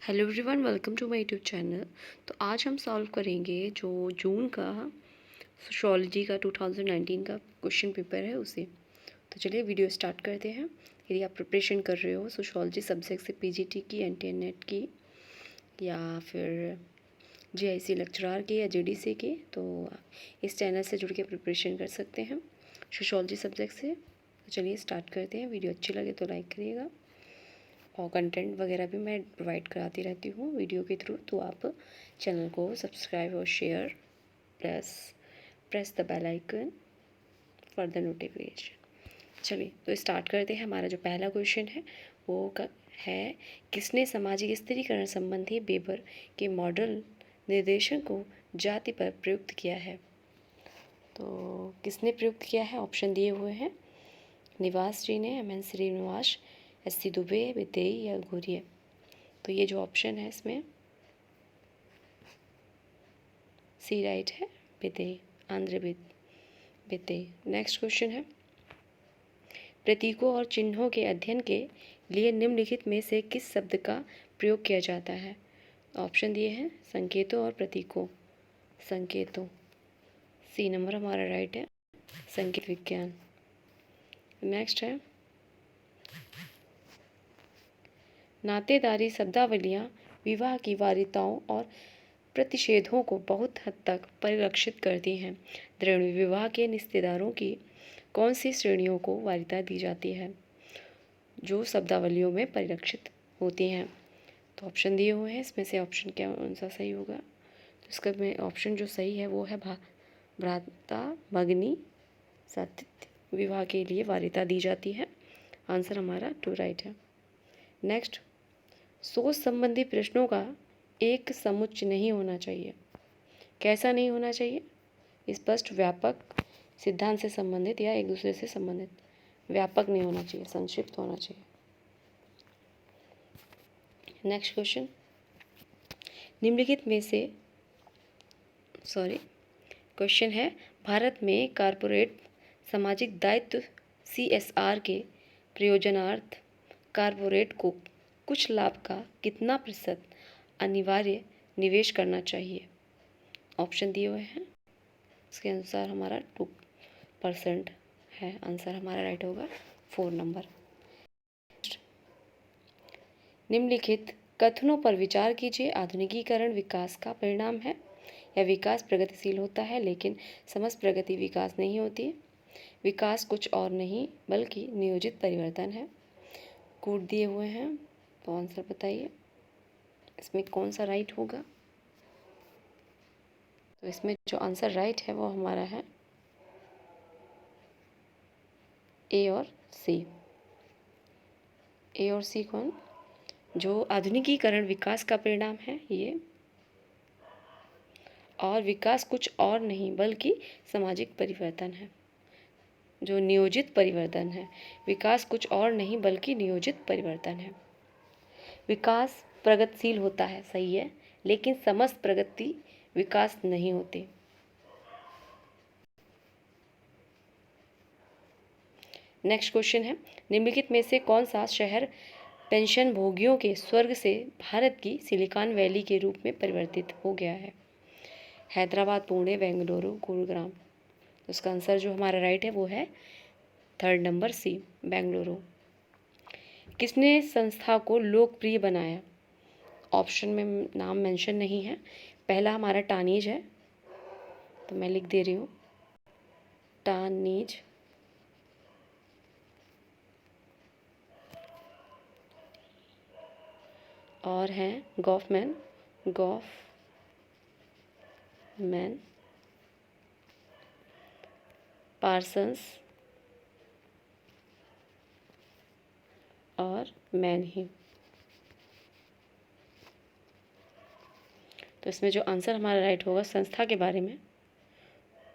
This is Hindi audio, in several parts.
Hello everyone, welcome to my YouTube channel. तो आज हम सॉल्व करेंगे जो जून का सोशियोलॉजी का 2019 का क्वेश्चन पेपर है उसे। तो चलिए वीडियो स्टार्ट करते हैं। यदि आप प्रिपरेशन कर रहे हो सोशियोलॉजी सब्जेक्ट से पीजीटी की, एनटीए-नेट की या फिर जीआईसी लेक्चरार की या जीडीसी की, तो इस चैनल से जुड़ के प्रिपरेशन कर सकते हैं सोशियोलॉजी सब्जेक्ट से। तो चलिए स्टार्ट करते हैं। वीडियो अच्छी लगे तो लाइक करिएगा और कंटेंट वगैरह भी मैं प्रोवाइड कराती रहती हूँ वीडियो के थ्रू, तो आप चैनल को सब्सक्राइब और share press the bell icon for the notification. चलिए तो स्टार्ट करते हैं। हमारा जो पहला क्वेश्चन है वो है, किसने सामाजिक स्थिरीकरण संबंधी वेबर के मॉडल निर्देशन को जाति पर प्रयुक्त किया है? तो किसने प्रयुक्त किया है? ऑप्शन दिए हुए हैं। निवास जी ने, M N Srinivas, S C Dubey, Beteille या घुरिये। तो ये जो ऑप्शन है इसमें सी राइट है, बितेई, आंध्र बितेई। नेक्स्ट क्वेश्चन है, प्रतीकों और चिन्हों के अध्ययन के लिए निम्नलिखित में से किस शब्द का प्रयोग किया जाता है? ऑप्शन दिए हैं, संकेतों और प्रतीकों। संकेतों, सी नंबर हमारा राइट है, संकेत विज्ञान। नेक्स्ट है, नातेदारी शब्दावलियाँ विवाह की वरीयताओं और प्रतिषेधों को बहुत हद तक परिलक्षित करती हैं। द्रव्य विवाह के रिश्तेदारों की कौन सी श्रेणियों को वरीयता दी जाती है जो शब्दावलियों में परिलक्षित होती हैं? तो ऑप्शन दिए हुए हैं, इसमें से ऑप्शन क्या कौन सा सही होगा? तो इसका में ऑप्शन जो सही है वो है भ्राता भगिनी साथित्य विवाह के लिए वरीयता दी जाती है। आंसर हमारा 2 राइट है। नेक्स्ट, सोच संबंधी प्रश्नों का एक समुच्चय नहीं होना चाहिए। कैसा नहीं होना चाहिए? स्पष्ट, व्यापक, सिद्धांत से संबंधित या एक दूसरे से संबंधित। व्यापक नहीं होना चाहिए, संक्षिप्त होना चाहिए। नेक्स्ट क्वेश्चन, निम्नलिखित में से क्वेश्चन है, भारत में कॉरपोरेट सामाजिक दायित्व CSR के प्रयोजनार्थ कॉरपोरेट को कुछ लाभ का कितना प्रतिशत अनिवार्य निवेश करना चाहिए? ऑप्शन दिए हुए हैं, इसके अनुसार हमारा 2% है। आंसर हमारा राइट होगा 4 नंबर। निम्नलिखित कथनों पर विचार कीजिए। आधुनिकीकरण विकास का परिणाम है या विकास प्रगतिशील होता है लेकिन समस्त प्रगति विकास नहीं होती। विकास कुछ और नहीं बल्कि नियोजित परिवर्तन है। कोड दिए हुए हैं, तो आंसर बताइए इसमें कौन सा राइट होगा? तो इसमें जो आंसर राइट है वो हमारा है ए और सी। ए और सी कौन? जो आधुनिकीकरण विकास का परिणाम है ये, और विकास कुछ और नहीं बल्कि सामाजिक परिवर्तन है। जो नियोजित परिवर्तन है, विकास कुछ और नहीं बल्कि नियोजित परिवर्तन है। विकास प्रगतिशील होता है, सही है, लेकिन समस्त प्रगति विकास नहीं होती। नेक्स्ट क्वेश्चन है, निम्नलिखित में से कौन सा शहर पेंशन भोगियों के स्वर्ग से भारत की सिलिकॉन वैली के रूप में परिवर्तित हो गया है? हैदराबाद, पुणे, बेंगलुरु, गुरुग्राम। तो उसका आंसर जो हमारा राइट है वो है 3rd नंबर, सी, बेंगलुरु। किसने संस्था को लोकप्रिय बनाया? ऑप्शन में नाम मेंशन नहीं है। पहला हमारा टानीज है, तो मैं लिख दे रही हूँ टानीज। और हैं गॉफमैन, पार्सन्स और मैनहीम। तो इसमें जो आंसर हमारा राइट होगा संस्था के बारे में,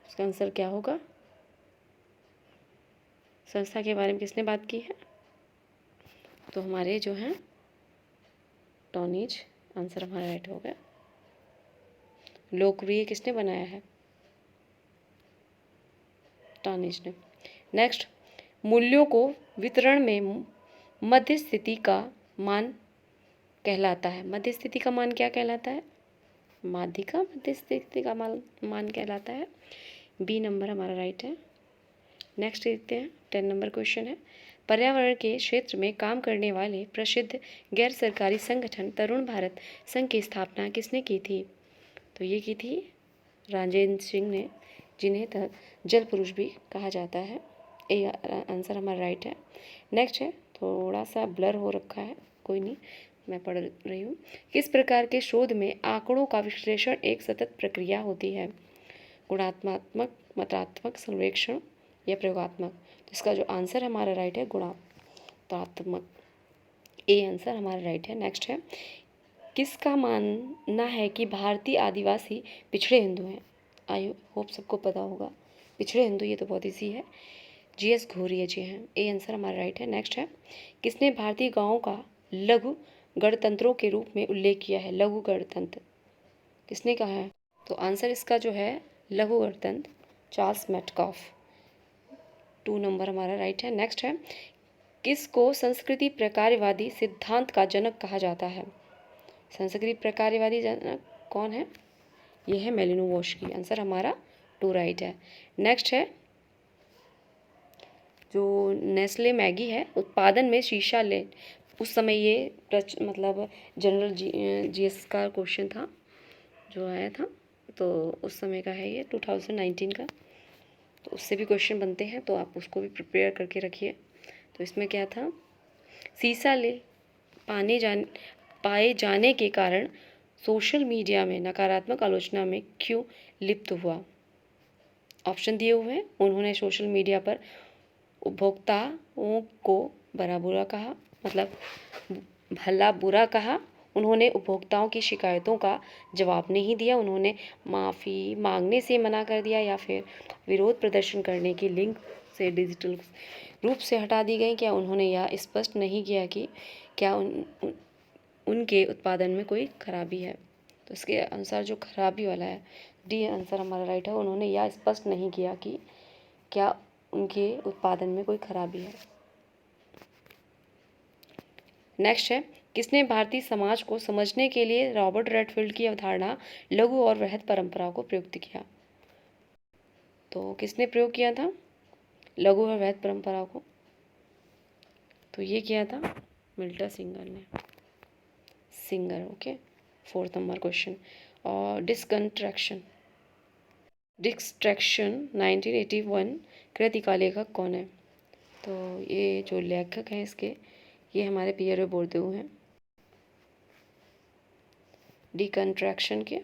उसका आंसर क्या होगा? संस्था के बारे में किसने बात की है? तो हमारे जो हैं टॉनीज, आंसर हमारा राइट होगा। लोकप्रिय किसने बनाया है? टॉनीज ने। नेक्स्ट, मूल्यों को वितरण में मध्य स्थिति का मान कहलाता है? मध्य स्थिति का मान क्या कहलाता है? माध्यिका मध्य स्थिति का मान कहलाता है। बी नंबर हमारा राइट है। नेक्स्ट देखते हैं, 10 नंबर क्वेश्चन है, पर्यावरण के क्षेत्र में काम करने वाले प्रसिद्ध गैर सरकारी संगठन तरुण भारत संघ की स्थापना किसने की थी? तो ये की थी राजेंद्र सिंह ने, जिन्हें जल पुरुष भी कहा जाता है। ए आंसर हमारा राइट है। नेक्स्ट है, थोड़ा सा ब्लर हो रखा है, कोई नहीं, मैं पढ़ रही हूँ। किस प्रकार के शोध में आंकड़ों का विश्लेषण एक सतत प्रक्रिया होती है? गुणात्मक, मात्रात्मक, सर्वेक्षण या प्रयोगात्मक? तो इसका जो आंसर हमारा राइट है गुणात्मक, ए आंसर हमारा राइट है। नेक्स्ट है, किसका मानना है कि भारतीय आदिवासी पिछड़े हिंदू हैं? आई होप सबको पता होगा पिछड़े हिंदू, ये तो बहुत ईजी है। जीएस घोरिया जी हैं, ए आंसर हमारा राइट है। नेक्स्ट है, किसने भारतीय गांवों का लघु गणतंत्रों के रूप में उल्लेख किया है? लघु गणतंत्र किसने कहा है? तो आंसर इसका जो है लघु गणतंत्र चार्ल्स मेटकॉफ, 2 नंबर हमारा राइट है। नेक्स्ट है, किसको संस्कृति प्रकारवादी सिद्धांत का जनक कहा जाता है? संस्कृति प्रकारवादी जनक कौन है? ये है मेलिनोवस्की, आंसर हमारा 2 राइट है। नेक्स्ट है, जो नेस्ले मैगी है उत्पादन में शीशा ले, उस समय ये मतलब जनरल जीएस का क्वेश्चन था जो आया था, तो उस समय का है ये 2019 का, तो उससे भी क्वेश्चन बनते हैं, तो आप उसको भी प्रिपेयर करके रखिए। तो इसमें क्या था, सीसा ले पाए जाने के कारण सोशल मीडिया में नकारात्मक आलोचना में क्यों लिप्त हुआ? ऑप्शन दिए हुए हैं, उन्होंने सोशल मीडिया पर उपभोक्ताओं को भला बुरा कहा, मतलब भला बुरा कहा, उन्होंने उपभोक्ताओं की शिकायतों का जवाब नहीं दिया, उन्होंने माफ़ी मांगने से मना कर दिया, या फिर विरोध प्रदर्शन करने की लिंक से डिजिटल रूप से हटा दी गई। क्या उन्होंने यह स्पष्ट नहीं किया कि क्या उनके उत्पादन में कोई खराबी है? तो इसके अनुसार जो खराबी वाला है, डी आंसर हमारा राइट है। उन्होंने यह स्पष्ट नहीं किया कि क्या उनके उत्पादन में कोई खराबी है। नेक्स्ट है, किसने भारतीय समाज को समझने के लिए रॉबर्ट रेडफील्ड की अवधारणा लघु और वृहद परंपरा को प्रयुक्त किया? तो किसने प्रयोग किया था लघु और वृहद परंपरा को? तो ये किया था मिल्टन सिंगर ने, singer. Okay, 4th number question, और डिस्ट्रैक्शन 1981 कृति का लेखक कौन है? तो ये जो लेखक हैं इसके, ये हमारे पियरो बोर्देउ हैं, डिकंट्रैक्शन के।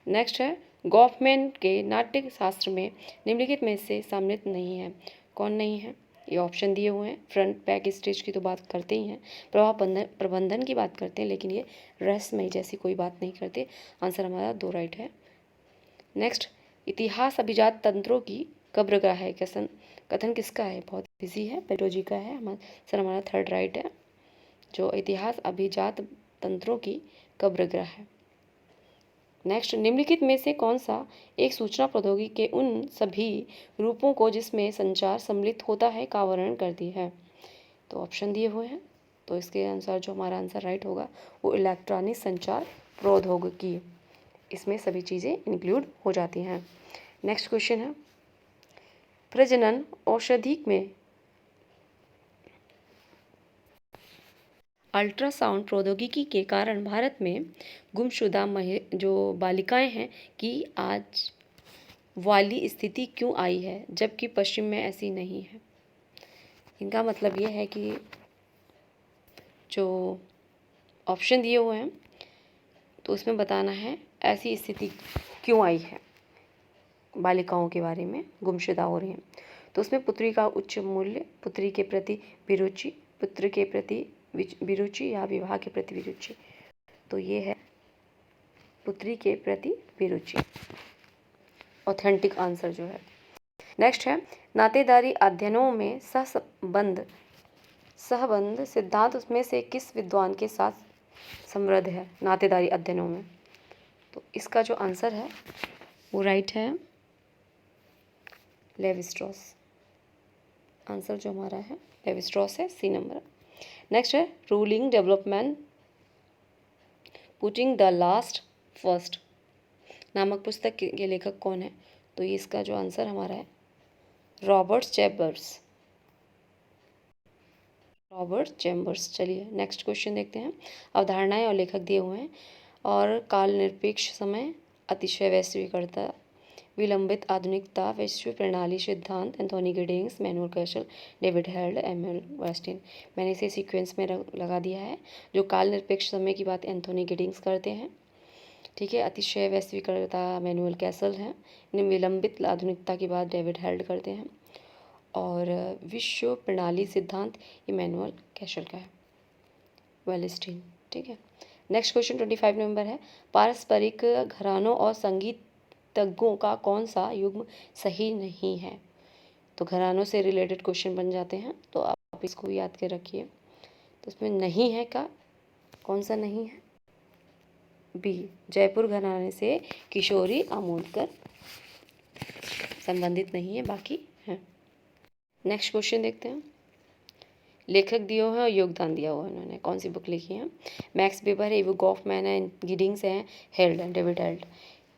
नेक्स्ट है, गॉफमैन के नाट्य शास्त्र में निम्नलिखित में से सम्मिलित नहीं है, कौन नहीं है? ये ऑप्शन दिए हुए हैं। फ्रंट बैक स्टेज की तो बात करते ही हैं, प्रभाव प्रबंधन की बात करते हैं, लेकिन ये रहस्यमय जैसी कोई बात नहीं करते। आंसर हमारा 2 राइट है। नेक्स्ट, इतिहास अभिजात तंत्रों की कब्रगाह है, कथन किसका है? बहुत इजी है, पेट्रोजी का है। सर हमारा 3rd राइट है, जो इतिहास अभिजात तंत्रों की कब्रगाह है। नेक्स्ट, निम्नलिखित में से कौन सा एक सूचना प्रौद्योगिकी के उन सभी रूपों को जिसमें संचार सम्मिलित होता है का वर्णन करती है? तो ऑप्शन दिए हुए हैं, तो इसके अनुसार जो हमारा आंसर राइट होगा वो इलेक्ट्रॉनिक संचार प्रौद्योगिकी, इसमें सभी चीज़ें इंक्लूड हो जाती हैं। नेक्स्ट क्वेश्चन है, प्रजनन औषधि में अल्ट्रासाउंड प्रौद्योगिकी के कारण भारत में गुमशुदा जो बालिकाएं हैं की आज वाली स्थिति क्यों आई है, जबकि पश्चिम में ऐसी नहीं है? इनका मतलब ये है कि जो ऑप्शन दिए हुए हैं तो उसमें बताना है ऐसी स्थिति क्यों आई है, बालिकाओं के बारे में गुमशुदा हो रही हैं। तो उसमें पुत्री का उच्च मूल्य, पुत्री के प्रति विरुचि, पुत्र के प्रति विरुचि या विवाह के प्रति विरुचि। तो ये है पुत्री के प्रति विरुचि, ऑथेंटिक आंसर जो है। नेक्स्ट है, नातेदारी अध्ययनों में सहबंध सिद्धांत उसमें से किस विद्वान के साथ समृद्ध है? नातेदारी अध्ययनों में, तो इसका जो आंसर है वो राइट है लेवी-स्ट्रॉस, आंसर जो हमारा है लेवी-स्ट्रॉस है, सी नंबर। नेक्स्ट है, ruling development putting the last first नामक पुस्तक के लेखक कौन है? तो ये इसका जो आंसर हमारा है रॉबर्ट चैम्बर्स। चलिए नेक्स्ट क्वेश्चन देखते हैं। अवधारणाएं और लेखक दिए हुए हैं। और काल निरपेक्ष समय, अतिशय वैश्वीकरणता, विलंबित आधुनिकता, विश्व प्रणाली सिद्धांत, Anthony Giddings, manual castle, David held, ML Westin. मैंने इसे सीक्वेंस में लगा दिया है। जो काल निरपेक्ष समय की बात एंथोनी गिडिंग्स करते हैं, ठीक है। अतिशय वैश्वीकरणता मैनुअल कैसल है। विलंबित आधुनिकता की बात डेविड हेल्ड करते हैं। और विश्व प्रणाली सिद्धांत इमैनुअल कैसल का है, वेलिस्टीन, ठीक है। नेक्स्ट क्वेश्चन 25 नंबर है। पारस्परिक घरानों और संगीतज्ञों का कौन सा युग्म सही नहीं है? तो घरानों से रिलेटेड क्वेश्चन बन जाते हैं, तो आप इसको याद के रखिए। तो इसमें नहीं है का कौन सा नहीं है? बी, जयपुर घराने से किशोरी आमोदकर संबंधित नहीं है, बाकी है। नेक्स्ट क्वेश्चन देखते हैं। लेखक दिए हुए हैं और योगदान दिया हुआ है उन्होंने, कौन सी बुक लिखी है? मैक्स वेबर है, इवो गॉफमैन है, गिडिंग्स हैं, हेल्ड है, David held.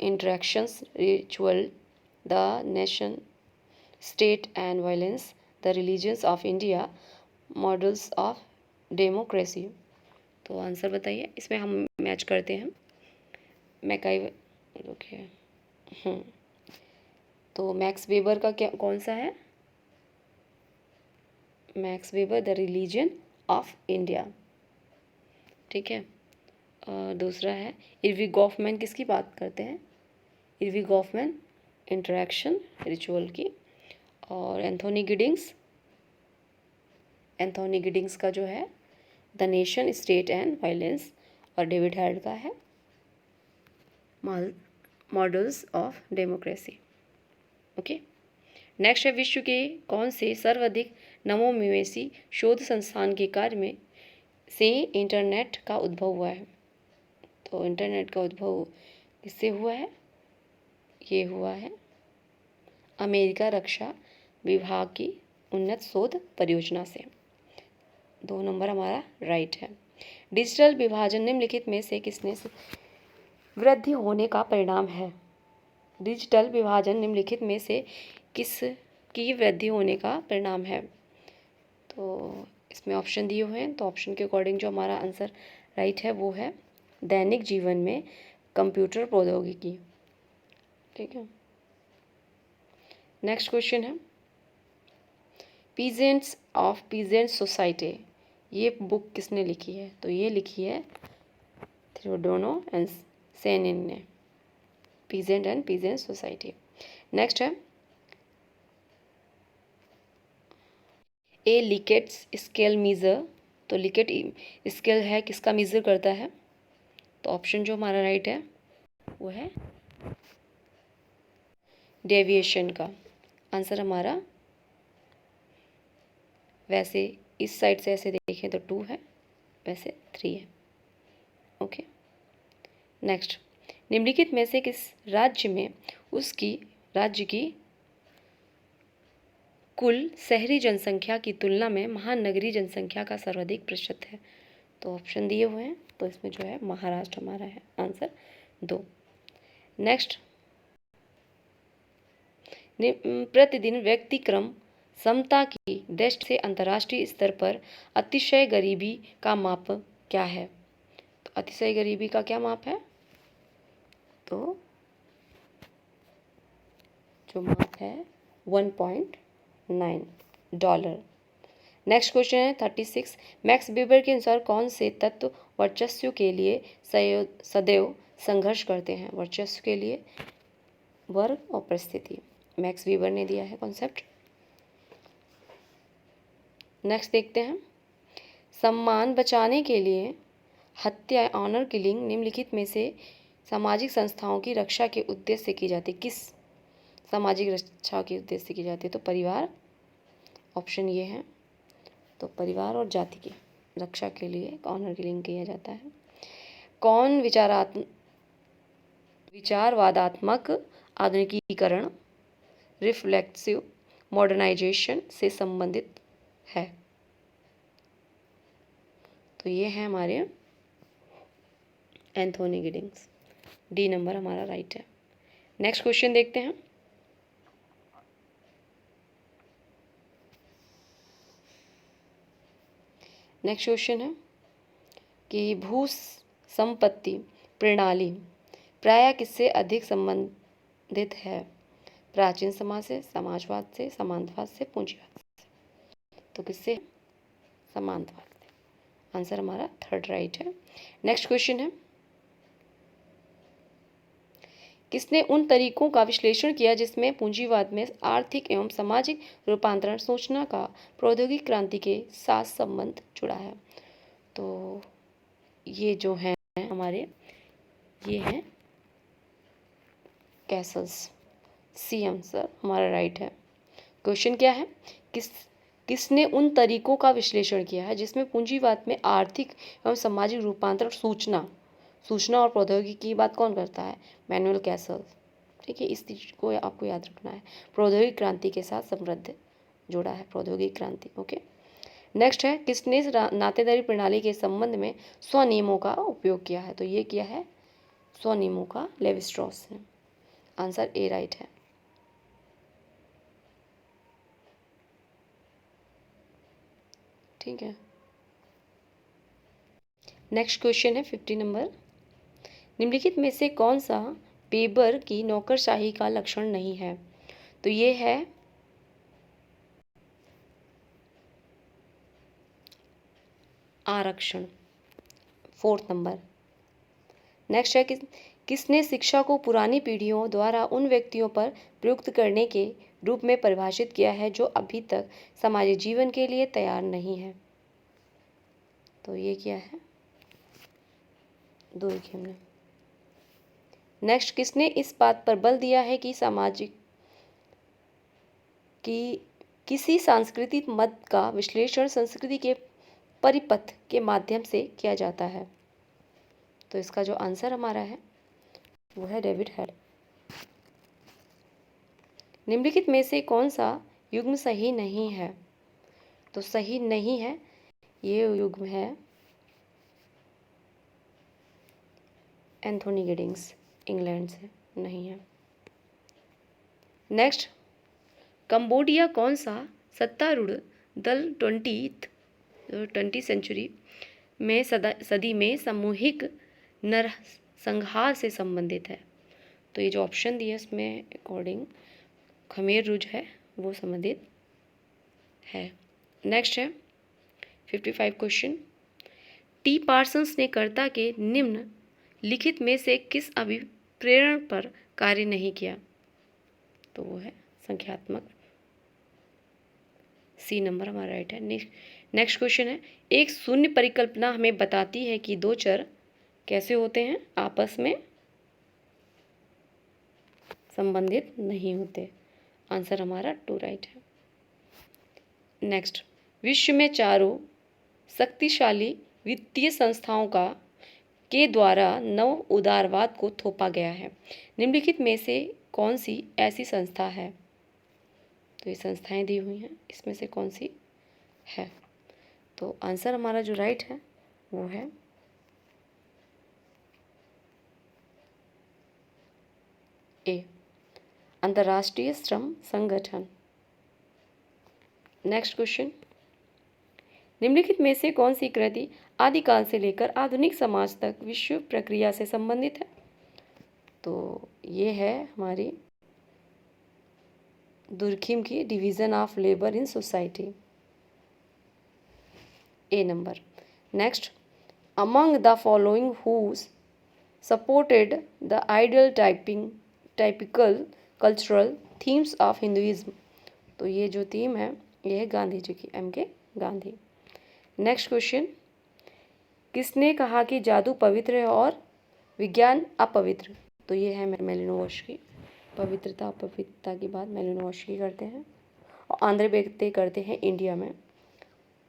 Interactions, ritual, the nation state and violence, the religions of India, models of democracy. तो आंसर बताइए। इसमें हम मैच करते हैं मैकाई, ओके। तो मैक्स वेबर का क्या कौन सा है? Max weber the religion of India, ठीक है। दूसरा है इरवी गॉफमैन, किसकी बात करते हैं? इरवी गॉफमैन इंटरेक्शन रिचुअल की। और एंथोनी गिडिंग्स का जो है the nation state and violence. और डेविड हेल्ड का है models of democracy, okay. Next है विश्व के कौन से सर्वाधिक नवोन्मेषी शोध संस्थान के कार्य में से इंटरनेट का उद्भव हुआ है? तो इंटरनेट का उद्भव किससे हुआ है? ये हुआ है अमेरिका रक्षा विभाग की उन्नत शोध परियोजना से। 2 नंबर हमारा राइट है। डिजिटल विभाजन निम्नलिखित में से किसने वृद्धि होने का परिणाम है? डिजिटल विभाजन निम्नलिखित में से किसकी वृद्धि होने का परिणाम है? तो इसमें ऑप्शन दिए हुए हैं, तो ऑप्शन के अकॉर्डिंग जो हमारा आंसर राइट है वो है दैनिक जीवन में कंप्यूटर प्रौद्योगिकी, ठीक है। नेक्स्ट क्वेश्चन है पीजेंट्स ऑफ पीजेंट सोसाइटी, ये बुक किसने लिखी है? तो ये लिखी है थियोडोनो एंड सेनिन ने, peasant and peasant society. Next है ए लिकेट्स स्केल मीज़र, तो लिकेट स्केल है किसका मीज़र करता है? तो ऑप्शन जो हमारा राइट है वो है डेविएशन का। आंसर हमारा वैसे इस साइड से ऐसे देखें तो 2 है, वैसे 3 है, ओके। नेक्स्ट, निम्नलिखित में से किस राज्य में उसकी राज्य की कुल शहरी जनसंख्या की तुलना में महानगरीय जनसंख्या का सर्वाधिक प्रतिशत है? तो ऑप्शन दिए हुए हैं, तो इसमें जो है महाराष्ट्र हमारा है आंसर 2। नेक्स्ट, प्रतिदिन व्यक्तिक्रम समता की दृष्टि से अंतर्राष्ट्रीय स्तर पर अतिशय गरीबी का माप क्या है? तो अतिशय गरीबी का क्या माप है? तो जो माप है $1.9। नेक्स्ट क्वेश्चन है 36। मैक्स वेबर के अनुसार कौन से तत्व वर्चस्व के लिए सदैव संघर्ष करते हैं? वर्चस्व के लिए वर्ग और परिस्थिति, मैक्स वेबर ने दिया है कॉन्सेप्ट। नेक्स्ट देखते हैं सम्मान बचाने के लिए हत्या, ऑनर किलिंग निम्नलिखित में से सामाजिक संस्थाओं की रक्षा के उद्देश्य से की जाती है? किस सामाजिक रक्षा के उद्देश्य से की जाती है? तो परिवार, ऑप्शन ये है, तो परिवार और जाति की रक्षा के लिए ऑनर किलिंग किया जाता है। कौन विचारवादात्मक आधुनिकीकरण, रिफ्लेक्सिव मॉडर्नाइजेशन से संबंधित है? तो ये है हमारे एंथोनी गिडिंग्स। डी नंबर हमारा राइट है। नेक्स्ट क्वेश्चन देखते हैं। नेक्स्ट क्वेश्चन है कि भू संपत्ति प्रणाली प्रायः किससे अधिक संबंधित है? प्राचीन समाज से, समाजवाद से, सामंतवाद से, पूंजीवाद से। तो किससे? सामंतवाद से। आंसर हमारा थर्ड राइट है। नेक्स्ट क्वेश्चन है, किसने उन तरीकों का विश्लेषण किया जिसमें पूंजीवाद में आर्थिक एवं सामाजिक रूपांतरण सूचना का प्रौद्योगिक क्रांति के साथ संबंध जुड़ा है? तो ये जो है हमारे, ये हैं कैसल्स। सी आंसर हमारा राइट है। क्वेश्चन क्या है, किसने उन तरीकों का विश्लेषण किया है जिसमें पूंजीवाद में आर्थिक एवं सामाजिक रूपांतरण सूचना और प्रौद्योगिकी की बात कौन करता है? Manual Castle's. ठीक है, इस चीज को आपको याद रखना है। प्रौद्योगिक क्रांति के साथ समृद्ध जुड़ा है, प्रौद्योगिक क्रांति। ओके। नेक्स्ट है, किसने नातेदारी प्रणाली के संबंध में स्वनियमों का उपयोग किया है? तो ये किया है स्वनियमों का लेवी स्ट्रॉस ने। आंसर ए राइट है। ठीक है। नेक्स्ट क्वेश्चन है 50 नंबर। निम्नलिखित में से कौन सा वेबर की नौकरशाही का लक्षण नहीं है? तो ये है आरक्षण, 4th नंबर। नेक्स्ट है, किसने शिक्षा को पुरानी पीढ़ियों द्वारा उन व्यक्तियों पर प्रयुक्त करने के रूप में परिभाषित किया है जो अभी तक सामाजिक जीवन के लिए तैयार नहीं है? तो ये क्या है? दुर्कहेम ने। नेक्स्ट, किसने इस बात पर बल दिया है कि किसी सांस्कृतिक मत का विश्लेषण संस्कृति के परिपथ के माध्यम से किया जाता है? तो इसका जो आंसर हमारा है वो है डेविड हेड। निम्नलिखित में से कौन सा युग्म सही नहीं है? तो सही नहीं है, ये युग्म है एंथोनी गिडिंग्स, इंग्लैंड से, नहीं है। नेक्स्ट, कंबोडिया कौन सा सत्तारूढ़ दल 20th सेंचुरी में सदी में सामूहिक नरसंहार से संबंधित है? तो ये जो ऑप्शन दिया इसमें अकॉर्डिंग खमेर रुज है वो संबंधित है। नेक्स्ट है 55 क्वेश्चन। टी पार्सन्स ने कर्ता के निम्न लिखित में से किस अभिप्रेरण पर कार्य नहीं किया? तो वो है संख्यात्मक। सी नंबर हमारा राइट है। नेक्स्ट क्वेश्चन है, एक शून्य परिकल्पना हमें बताती है कि दो चर कैसे होते हैं? आपस में संबंधित नहीं होते। आंसर हमारा 2 राइट है। नेक्स्ट, विश्व में चारों शक्तिशाली वित्तीय संस्थाओं के द्वारा नव उदारवाद को थोपा गया है। निम्नलिखित में से कौन सी ऐसी संस्था है? तो ये संस्थाएं दी हुई हैं, इसमें से कौन सी है? तो आंसर हमारा जो राइट है वो है ए, अंतर्राष्ट्रीय श्रम संगठन। नेक्स्ट क्वेश्चन, निम्नलिखित में से कौन सी कृति आदिकाल से लेकर आधुनिक समाज तक विश्व प्रक्रिया से संबंधित है? तो ये है हमारी दुर्खिम की division of labour in society, A number. Next, among the following whose supported the ideal typical cultural themes of Hinduism. तो ये जो थीम है ये है गांधी जी की, एम के गांधी। नेक्स्ट क्वेश्चन, किसने कहा कि जादू पवित्र है और विज्ञान अपवित्र? तो ये है मेलिनोवस्की। पवित्रता अपवित्रता की बात मेलिनोवस्की करते हैं और आंध्र बेगते करते हैं इंडिया में।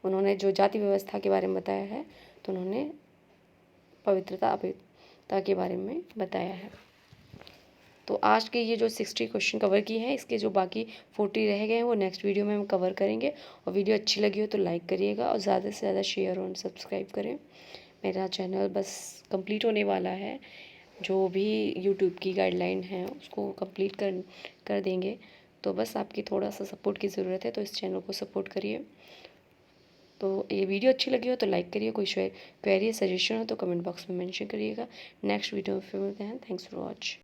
उन्होंने जो जाति व्यवस्था के बारे में बताया है तो उन्होंने पवित्रता अपवित्रता के बारे में बताया है। तो आज के ये जो 60 क्वेश्चन कवर किए हैं, इसके जो बाकी 40 रह गए हैं वो नेक्स्ट वीडियो में हम कवर करेंगे। और वीडियो अच्छी लगी हो तो लाइक करिएगा और ज़्यादा से ज़्यादा शेयर और सब्सक्राइब करें। मेरा चैनल बस कंप्लीट होने वाला है। जो भी यूट्यूब की गाइडलाइन है उसको कंप्लीट कर देंगे। तो बस आपकी थोड़ा सा सपोर्ट की ज़रूरत है, तो इस चैनल को सपोर्ट करिए। तो ये वीडियो अच्छी लगी हो तो लाइक करिए, कोई क्वेरी सजेशन हो तो कमेंट बॉक्स में मेंशन करिएगा। नेक्स्ट वीडियो में फिर मिलते हैं। Thanks for watch.